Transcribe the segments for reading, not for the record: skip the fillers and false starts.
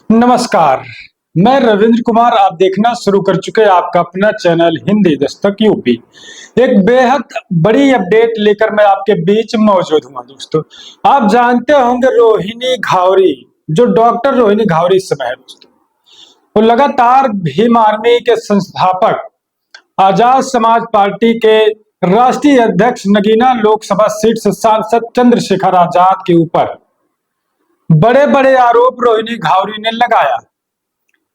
नमस्कार। मैं रविंद्र कुमार। आप देखना शुरू कर चुके हैं आपका अपना चैनल हिंदी दस्तक यूपी। एक बेहद बड़ी अपडेट लेकर मैं आपके बीच मौजूद हूँ दोस्तों। आप जानते होंगे रोहिणी घावरी, जो डॉक्टर रोहिणी घावरी इस समय है दोस्तों, वो लगातार भीम आर्मी के संस्थापक, आजाद समाज पार्टी के राष्ट्रीय अध्यक्ष, नगीना लोकसभा सीट से सांसद चंद्रशेखर आजाद के ऊपर बड़े बड़े आरोप रोहिणी घावरी ने लगाया,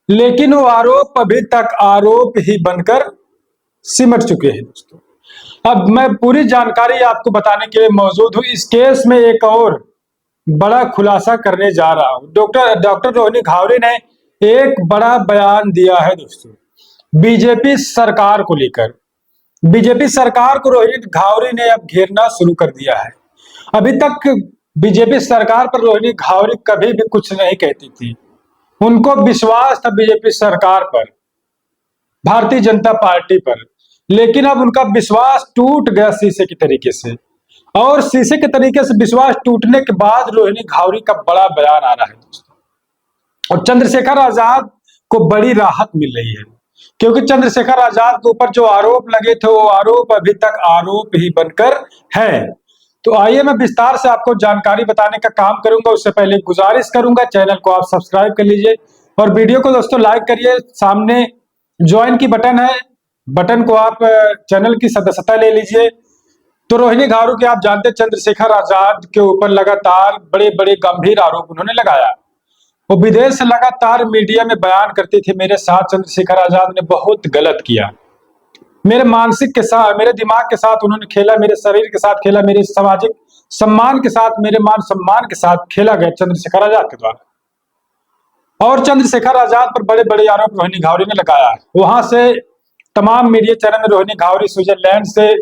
लेकिन वो आरोप अभी तक आरोप ही बनकर सिमट चुके हैं दोस्तों। अब मैं पूरी जानकारी आपको बताने के लिए मौजूद हूं। इस केस में एक और बड़ा खुलासा करने जा रहा हूं। डॉक्टर रोहिणी घावरी ने एक बड़ा बयान दिया है दोस्तों, बीजेपी सरकार को लेकर। बीजेपी सरकार को रोहिणी घावरी ने अब घेरना शुरू कर दिया है। अभी तक बीजेपी सरकार पर रोहिणी घावरी कभी भी कुछ नहीं कहती थी। उनको विश्वास था बीजेपी सरकार पर, भारतीय जनता पार्टी पर, लेकिन अब उनका विश्वास टूट गया शीशे के तरीके से। और शीशे के तरीके से विश्वास टूटने के बाद रोहिणी घावरी का बड़ा बयान आ रहा है दोस्तों। और चंद्रशेखर आजाद को बड़ी राहत मिल रही है, क्योंकि चंद्रशेखर आजाद के ऊपर जो आरोप लगे थे वो आरोप अभी तक आरोप ही बनकर है। तो आइए मैं विस्तार से आपको जानकारी बताने का काम करूंगा। उससे पहले गुजारिश करूंगा, चैनल को आप सब्सक्राइब कर लीजिए और वीडियो को दोस्तों लाइक करिए। सामने ज्वाइन की बटन है, बटन को आप चैनल की सदस्यता ले लीजिए। तो रोहिणी घावरी के आप जानते हैं, चंद्रशेखर आजाद के ऊपर लगातार बड़े बड़े गंभीर आरोप उन्होंने लगाया। वो विदेश से लगातार मीडिया में बयान करती थी, मेरे साथ चंद्रशेखर आजाद ने बहुत गलत किया, मेरे मानसिक के साथ, मेरे दिमाग के साथ उन्होंने खेला, मेरे शरीर के साथ खेला, मेरे सामाजिक सम्मान के साथ, मेरे मान सम्मान के साथ खेला गया चंद्रशेखर आजाद के द्वारा। और चंद्रशेखर आजाद पर बड़े बड़े आरोप रोहिणी घावरी ने लगाया। वहां से तमाम मीडिया चैनल में रोहिणी घावरी स्विट्जरलैंड से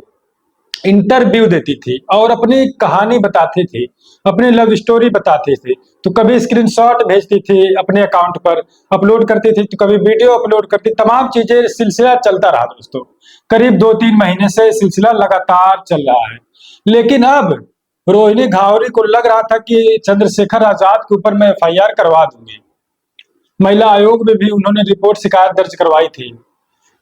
इंटरव्यू देती थी और अपनी कहानी बताती थी, अपनी लव स्टोरी बताती थी। तो कभी स्क्रीनशॉट भेजती थी, अपने अकाउंट पर अपलोड करती थी, तो कभी वीडियो अपलोड करती। तमाम चीजें, सिलसिला चलता रहा दोस्तों। करीब 2-3 महीने से सिलसिला लगातार चल रहा है। लेकिन अब रोहिणी घावरी को लग रहा था कि चंद्रशेखर आजाद के ऊपर मैं एफआईआर करवा दूंगी। महिला आयोग में भी उन्होंने रिपोर्ट शिकायत दर्ज करवाई थी।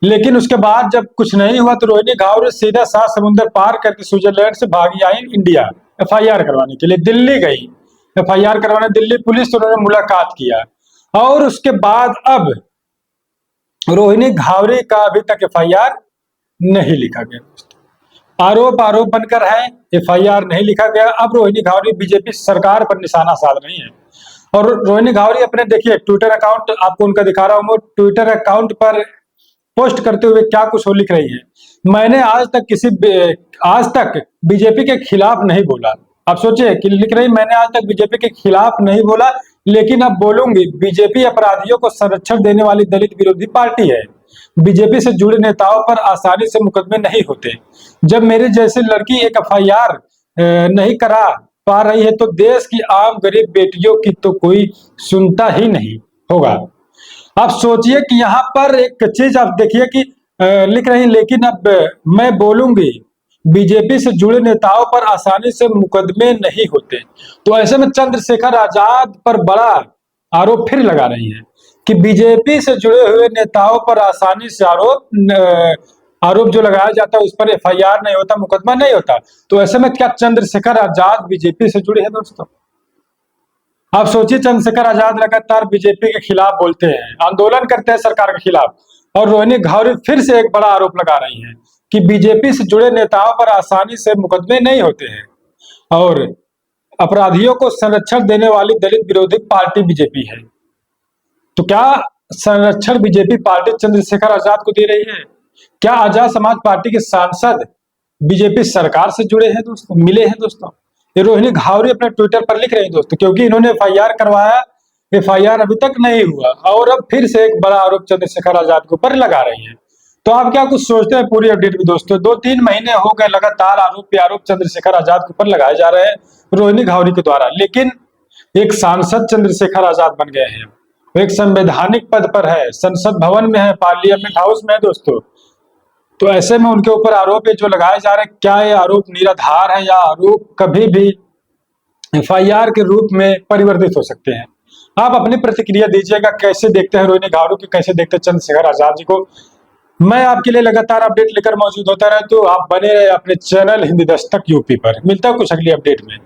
लेकिन उसके बाद जब कुछ नहीं हुआ तो रोहिणी घावरी सीधा 7 समुद्र पार करके स्विट्जरलैंड से भागी आई इंडिया एफआईआर करवाने के लिए। दिल्ली गई एफआईआर करवाने, दिल्ली पुलिस से उन्होंने मुलाकात किया। और उसके बाद अब रोहिणी घावरी का अभी तक एफआईआर नहीं लिखा गया। आरोप आरोप बनकर है, एफआईआर नहीं लिखा गया। अब रोहिणी घावरी बीजेपी सरकार पर निशाना साध रही है। और रोहिणी घावरी अपने, देखिए, ट्विटर अकाउंट आपको उनका दिखा रहा हूं। ट्विटर अकाउंट पर पोस्ट करते हुए क्या कुछ वो लिख रही है, मैंने आज तक बीजेपी के खिलाफ नहीं बोला। आप सोचिए कि लिख रही, मैंने आज तक बीजेपी के खिलाफ नहीं बोला, लेकिन अब बोलूंगी। बीजेपी अपराधियों को संरक्षण देने वाली दलित विरोधी पार्टी है। बीजेपी से जुड़े नेताओं पर आसानी से मुकदमे नहीं होते। जब मेरे जैसी लड़की एक एफआईआर नहीं करा पा रही है, तो देश की आम गरीब बेटियों की तो कोई सुनता ही नहीं होगा। आप सोचिए कि यहाँ पर एक चीज आप देखिए कि लिख रही, लेकिन अब मैं बोलूंगी, बीजेपी से जुड़े नेताओं पर आसानी से मुकदमे नहीं होते। तो ऐसे में चंद्रशेखर आजाद पर बड़ा आरोप फिर लगा रही है कि बीजेपी से जुड़े हुए नेताओं पर आसानी से आरोप जो लगाया जाता है उस पर एफआईआर नहीं होता, मुकदमा नहीं होता। तो ऐसे में क्या चंद्रशेखर आजाद बीजेपी से जुड़े हैं दोस्तों? आप सोचिए, चंद्रशेखर आजाद लगातार बीजेपी के खिलाफ बोलते हैं, आंदोलन करते हैं सरकार के खिलाफ, और रोहिणी घावरी फिर से एक बड़ा आरोप लगा रही हैं कि बीजेपी से जुड़े नेताओं पर आसानी से मुकदमे नहीं होते हैं और अपराधियों को संरक्षण देने वाली दलित विरोधी पार्टी बीजेपी है। तो क्या संरक्षण बीजेपी पार्टी चंद्रशेखर आजाद को दे रही है? क्या आजाद समाज पार्टी के सांसद बीजेपी सरकार से जुड़े हैं दोस्तों, मिले हैं दोस्तों? ये रोहिणी घावरी अपने ट्विटर पर लिख रहे हैं दोस्तों, क्योंकि इन्होंने एफआईआर करवाया, एफआईआर अभी तक नहीं हुआ और अब फिर से एक बड़ा आरोप चंद्रशेखर आजाद के ऊपर लगा रही है। तो आप क्या कुछ सोचते हैं पूरी अपडेट में दोस्तों? 2-3 महीने हो गए लगातार आरोप पे आरोप चंद्रशेखर आजाद के ऊपर लगाए जा रहे हैं रोहिणी घावरी के द्वारा, लेकिन एक सांसद चंद्रशेखर आजाद बन गए हैं। वो एक संवैधानिक पद पर है, संसद भवन में है, पार्लियामेंट हाउस में है दोस्तों। तो ऐसे में उनके ऊपर आरोप जो लगाए जा रहे हैं, क्या ये आरोप निराधार है या आरोप कभी भी एफआईआर के रूप में परिवर्तित हो सकते हैं? आप अपनी प्रतिक्रिया दीजिएगा, कैसे देखते हैं रोहिणी घारू की, कैसे देखते हैं चंद्रशेखर आजाद जी को। मैं आपके लिए लगातार अपडेट लेकर मौजूद होता रहे, तो आप बने रहे अपने चैनल हिंदी दस्तक यूपी पर। मिलता है कुछ अगली अपडेट में।